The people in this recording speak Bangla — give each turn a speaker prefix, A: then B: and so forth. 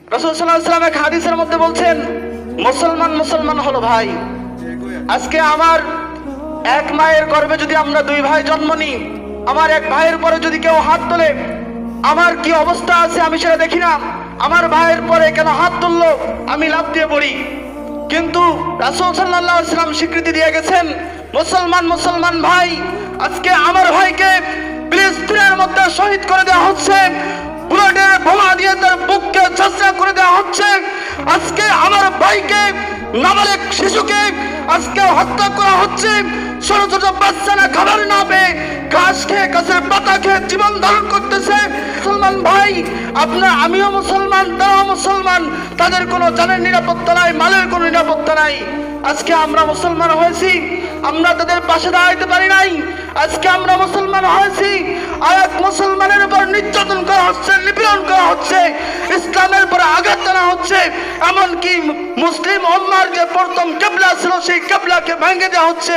A: রাসূল সাল্লাল্লাহু আলাইহি ওয়াসাল্লাম এক হাদিসের মধ্যে বলছেন, মুসলমান মুসলমান হলো ভাই। আজকে আমার এক মায়ের গর্ভে যদি আমরা দুই ভাই জন্ম নিই, আমার এক ভাইয়ের পরে যদি কেউ হাত তোলে, আমার কি অবস্থা আছে আমি সেটা দেখি না। আমার ভাইয়ের পরে কেন হাত তুললো, আমি লাফ দিয়ে পড়ি। কিন্তু রাসূল সাল্লাল্লাহু আলাইহি ওয়াসাল্লাম স্বীকৃতি দিয়ে গেছেন, মুসলমান মুসলমান ভাই। আজকে আমার ভাইকে ফিলিস্তিনের মধ্যে শহীদ করে দেওয়া হচ্ছে, বুলেটের বোমা দিয়ে তার বুককে ঝাঁঝরা করে দেওয়া হচ্ছে। আজকে আমার ভাইকে, নাবালিক শিশুকে আজকে হত্যা করা হচ্ছে। ছোট ছোট বাচ্চারা খাবার না পেয়ে ঘাস খেয়ে, গাছের পাতা খেয়ে জীবন ধারণ করতেছে। মুসলমান ভাই, আমিও মুসলমান, তারাও মুসলমান, তাদের কোনো জানের নিরাপত্তা নাই, মালের কোনো নিরাপত্তা নাই। আজকে আমরা মুসলমান হয়েছি, আমরা তাদের পাশে দাঁড়াইতে পারি নাই। আজকে আমরা মুসলমান হয়েছি, আর এক মুসলমানের উপর নির্যাতন করা হচ্ছে, নিপীড়ন করা হচ্ছে, ইসলামের উপর আঘাত আনা হচ্ছে। এমনকি মুসলিম উম্মাহর যে প্রথম কিবলা ছিল, সেই কিবলাকে ভেঙে দেওয়া হচ্ছে।